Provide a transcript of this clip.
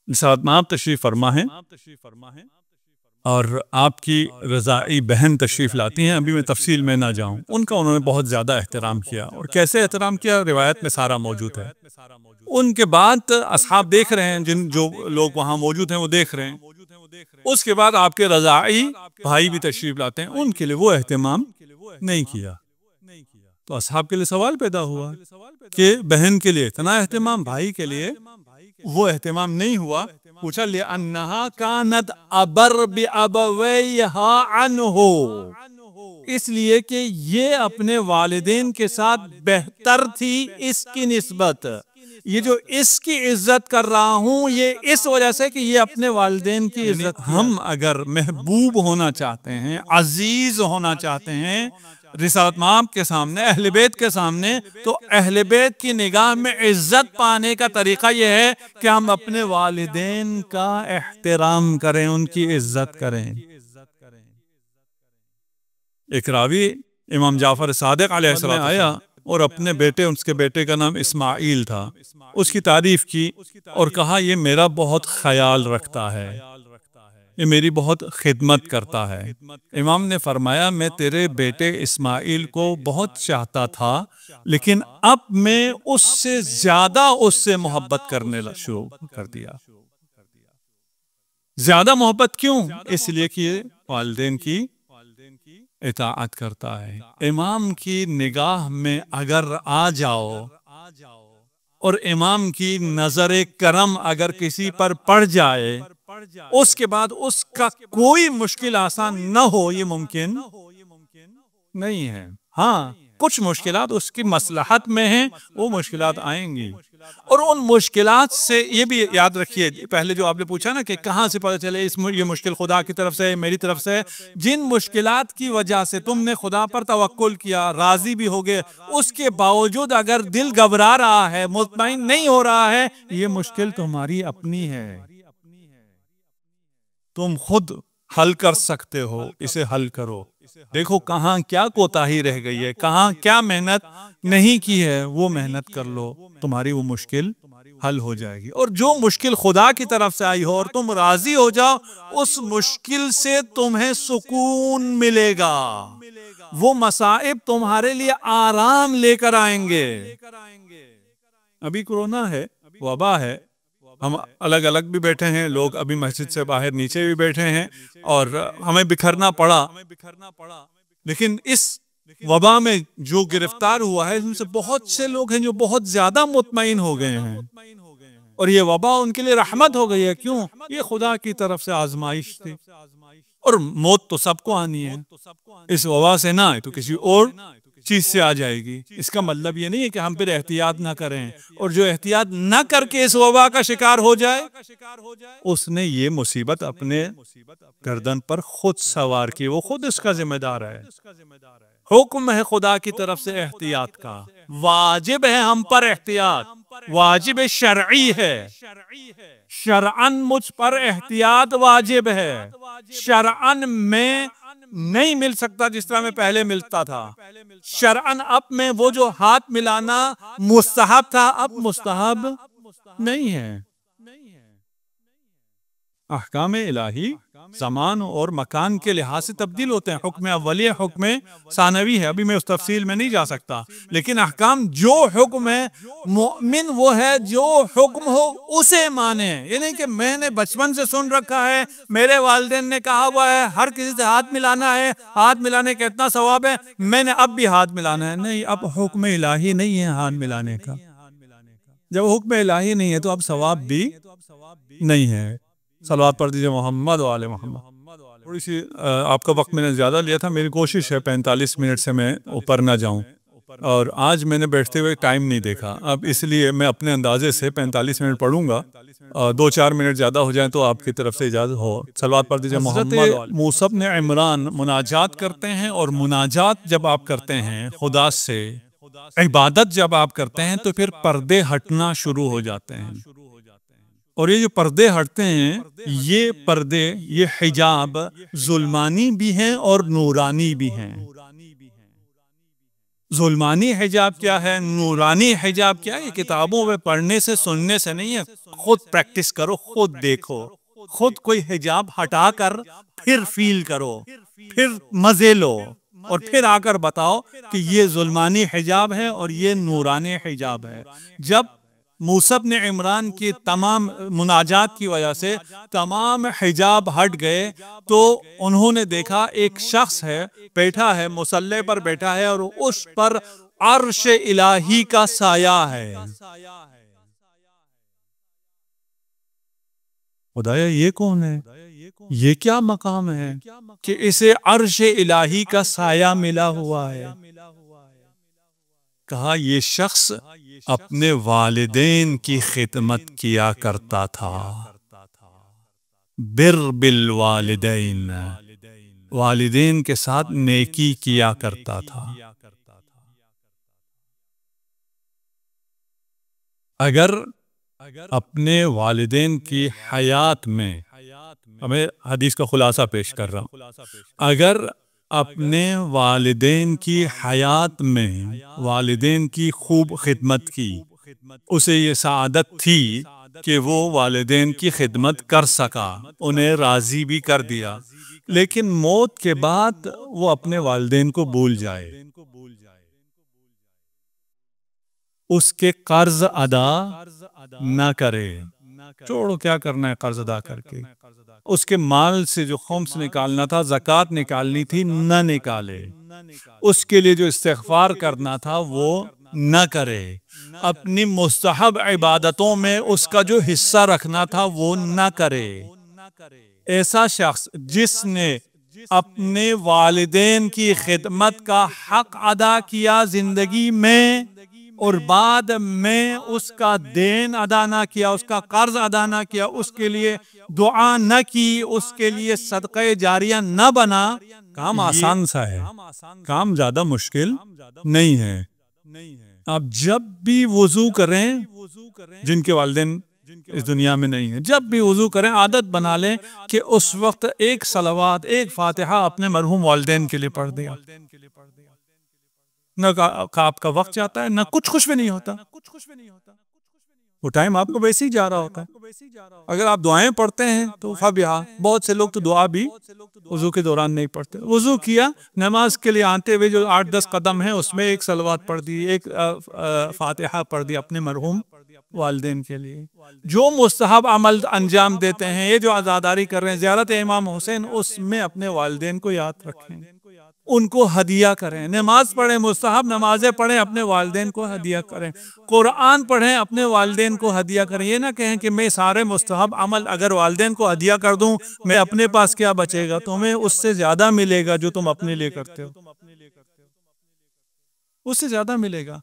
ساتھ میں آپ تشریف فرما ہیں اور آپ کی رضائی بہن تشریف لاتی ہیں. ابھی میں تفصیل میں نہ جاؤں. ان کا انہوں نے بہت زیادہ احترام کیا، اور کیسے احترام کیا روایت میں سارا موجود ہے. ان کے بعد اصحاب دیکھ رہے ہیں، جو لوگ وہاں موجود ہیں وہ دیکھ رہے ہیں. اس کے بعد آپ کے رضائی بھائی بھی تشریف لاتے ہیں، ان کے لیے وہ اہتمام نہیں کیا. تو اصحاب کے لیے سوال پیدا ہوا کہ بہن کے لیے اتنا اہتمام، بھائی کے لیے وہ اہتمام نہیں ہوا. پوچھا لِأَنَّهَا كَانَتْ أَبَرَّ بِأَبَوَيْهَا عَنْهُ، اس لیے کہ یہ اپنے والدین کے ساتھ بہتر تھی اس کی نسبت. یہ جو اس کی عزت کر رہا ہوں یہ اس وجہ سے کہ یہ اپنے والدین کی عزت. ہم اگر محبوب ہونا چاہتے ہیں، عزیز ہونا چاہتے ہیں رسالت مآب کے سامنے، اہل بیت کے سامنے، تو اہل بیت کی نگاہ میں عزت پانے کا طریقہ یہ ہے کہ ہم اپنے والدین کا احترام کریں، ان کی عزت کریں. ایک راوی امام جعفر صادق علیہ السلام آیا اور اپنے بیٹے، اس کے بیٹے کا نام اسماعیل تھا، اس کی تعریف کی اور کہا یہ میرا بہت خیال رکھتا ہے، یہ میری بہت خدمت کرتا ہے. امام نے فرمایا میں تیرے بیٹے اسماعیل کو بہت چاہتا تھا، لیکن اب میں اس سے زیادہ اس سے محبت کرنے شروع کر دیا. زیادہ محبت کیوں؟ اس لیے کہ یہ والدین کی اطاعت کرتا ہے. امام کی نگاہ میں اگر آ جاؤ اور امام کی نظر کرم اگر کسی پر پڑ جائے، اس کے بعد اس کا کوئی مشکل آسان نہ ہو، یہ ممکن نہیں ہے. ہاں کچھ مشکلات اس کی مصلحت میں ہیں، وہ مشکلات آئیں گی. اور ان مشکلات سے یہ بھی یاد رکھیے، پہلے جو آپ نے پوچھا نا کہ کہاں سے پتہ چلے یہ مشکل خدا کی طرف سے میری طرف سے، جن مشکلات کی وجہ سے تم نے خدا پر توکل کیا، راضی بھی ہو گئے، اس کے باوجود اگر دل گھبرا رہا ہے، مطمئن نہیں ہو رہا ہے، یہ مشکل تمہاری اپنی ہے. تم خود حل کر سکتے ہو، اسے حل کرو. دیکھو کہاں کیا کوتاہی رہ گئی ہے، کہاں کیا محنت نہیں کی ہے، وہ محنت کر لو، تمہاری وہ مشکل حل ہو جائے گی. اور جو مشکل خدا کی طرف سے آئی ہو اور تم راضی ہو جاؤ، اس مشکل سے تمہیں سکون ملے گا. وہ مصائب تمہارے لیے آرام لے کر آئیں گے. ابھی کورونا ہے، وبا ہے، ہم الگ الگ بھی بیٹھے ہیں، لوگ ابھی مسجد سے باہر نیچے بھی بیٹھے ہیں اور ہمیں بکھرنا پڑا. لیکن اس وبا میں جو گرفتار ہوا ہے ان سے بہت سے لوگ ہیں جو بہت زیادہ مطمئن ہو گئے ہیں، اور یہ وبا ان کے لیے رحمت ہو گئی ہے. کیوں؟ یہ خدا کی طرف سے آزمائش تھی. اور موت تو سب کو آنی ہے، اس وبا سے نہ آئے تو کسی اور چیز سے آ جائے گی. اس کا مطلب یہ نہیں ہے کہ ہم پھر احتیاط نہ کریں، اور جو احتیاط نہ کر کے اس وبا کا شکار ہو جائے، اس نے یہ مصیبت اپنے گردن پر خود سوار کی، وہ خود اس کا ذمہ دار ہے. حکم ہے خدا کی طرف سے احتیاط کا، واجب ہے ہم پر احتیاط، واجب شرعی ہے. شرعن مجھ پر احتیاط واجب ہے. شرعن میں نہیں مل سکتا جس طرح میں پہلے ملتا تھا. شرعن اب میں وہ جو ہاتھ ملانا مستحب تھا، اب مستحب نہیں ہے. احکام الہی زمان اور مکان کے لحاظ سے تبدیل ہوتے ہیں. حکم اولیہ حکم ثانوی ہے، ابھی میں اس تفصیل میں نہیں جا سکتا، لیکن احکام جو حکم ہے، مؤمن وہ ہے جو حکم ہو اسے مانے. یہ نہیں کہ میں نے بچپن سے سن رکھا ہے، میرے والدین نے کہا ہوا ہے ہر کسی سے ہاتھ ملانا ہے، ہاتھ ملانے کا اتنا ثواب ہے، میں نے اب بھی ہاتھ ملانا ہے. نہیں، اب حکم الہی نہیں ہے ہاتھ ملانے کا. جب حکم الہی نہیں ہے تو اب ثواب بھی نہیں ہے. صلوات پڑھ دیجئے محمد و آل محمد. تھوڑی سی آپ کا وقت میں نے زیادہ لیا تھا، میری کوشش ہے 45 منٹ سے میں اوپر نہ جاؤں، اور آج میں نے بیٹھتے ہوئے ٹائم نہیں دیکھا. اب اس لیے میں اپنے اندازے سے 45 منٹ پڑھوں گا، 2-4 منٹ زیادہ ہو جائیں تو آپ کی طرف سے اجازت ہو. صلوات پڑھ دیجئے محمد و آل. موسیٰ بن عمران مناجات کرتے ہیں، اور مناجات جب آپ کرتے ہیں خدا سے، عبادت جب آپ کرتے ہیں تو پھر پردے ہٹنا شروع ہو جاتے ہیں. اور یہ جو پردے ہٹتے ہیں، یہ پردے، یہ حجاب ظلمانی بھی ہیں اور نورانی بھی ہیں. ظلمانی حجاب کیا ہے، نورانی حجاب کیا ہے، یہ کتابوں میں پڑھنے سے سننے سے نہیں ہے، خود پریکٹس کرو، خود دیکھو، خود کوئی حجاب ہٹا کر پھر فیل کرو، پھر مزے لو، اور پھر آ کر بتاؤ کہ یہ ظلمانی حجاب ہے اور یہ نورانی حجاب ہے۔ جب موسیٰ بن عمران کی تمام مناجات کی وجہ سے تمام حجاب ہٹ گئے تو انہوں نے دیکھا ایک شخص ہے، بیٹھا ہے، مصلی پر بیٹھا ہے، اور اس پر عرش الہی کا سایہ ہے۔ خدایا یہ کون ہے؟ یہ کیا مقام ہے کہ اسے عرش الہی کا سایہ ملا ہوا ہے؟ کہا یہ شخص اپنے والدین کی خدمت کیا کرتا تھا، بر بالوالدین، والدین کے ساتھ نیکی کیا کرتا تھا۔ اگر اپنے والدین کی حیات میں، ہمیں حدیث کا خلاصہ پیش کر رہا ہوں، اگر اپنے والدین کی حیات میں والدین کی خوب خدمت کی، اسے یہ سعادت تھی کہ وہ والدین کی خدمت کر سکا، انہیں راضی بھی کر دیا، لیکن موت کے بعد وہ اپنے والدین کو بھول جائے، اس کے قرض ادا نہ کرے، چھوڑو کیا کرنا ہے قرض ادا کر کے، اس کے مال سے جو خمس نکالنا تھا، زکوٰۃ نکالنی تھی، نہ نکالے، اس کے لیے جو استغفار کرنا تھا وہ نہ کرے، اپنی مستحب عبادتوں میں اس کا جو حصہ رکھنا تھا وہ نہ کرے۔ ایسا شخص جس نے اپنے والدین کی خدمت کا حق ادا کیا زندگی میں، اور بعد میں اس کا دین ادا نہ کیا، اس کا قرض ادا نہ کیا، اس کے لیے دعا نہ کی، اس کے لیے صدقہ جاریہ نہ بنا، کام آسان سا ہے، کام زیادہ مشکل نہیں ہے۔ آپ جب بھی وضو کریں، جن کے والدین اس دنیا میں نہیں ہیں، جب بھی وضو کریں عادت بنا لیں کہ اس وقت ایک صلوات، ایک فاتحہ اپنے مرحوم والدین کے لیے پڑھ دیا، نہ آپ کا وقت جاتا ہے، نہ کچھ بھی نہیں ہوتا، وہ ٹائم آپ کو ویسے ہی جا رہا ہوتا ہے۔ اگر آپ دعائیں پڑھتے ہیں تو فبہا، بہت سے لوگ تو دعا بھی وضو کے دوران نہیں پڑھتے، وضو کیا، نماز کے لیے آتے ہوئے جو 8-10 قدم ہیں اس میں ایک صلوات پڑھ دی، ایک فاتحہ پڑھ دی اپنے مرحوم والدین کے لیے۔ جو مستحب عمل انجام دیتے ہیں، یہ جو عزاداری کر رہے ہیں، زیارت امام حسین، اس میں اپنے والدین کو یاد رکھیں، ان کو ہدیہ کریں، نماز پڑھیں، مستحب نمازیں پڑھیں، اپنے والدین کو ہدیہ کریں، قرآن پڑھیں، اپنے والدین کو ہدیہ کریں۔ یہ نہ کہیں کہ میں سارے مستحب عمل اگر والدین کو ہدیہ کر دوں، میں اپنے پاس کیا بچے گا؟ تمہیں اس سے زیادہ ملے گا جو تم اپنے لیے کرتے ہو، اس سے زیادہ ملے گا۔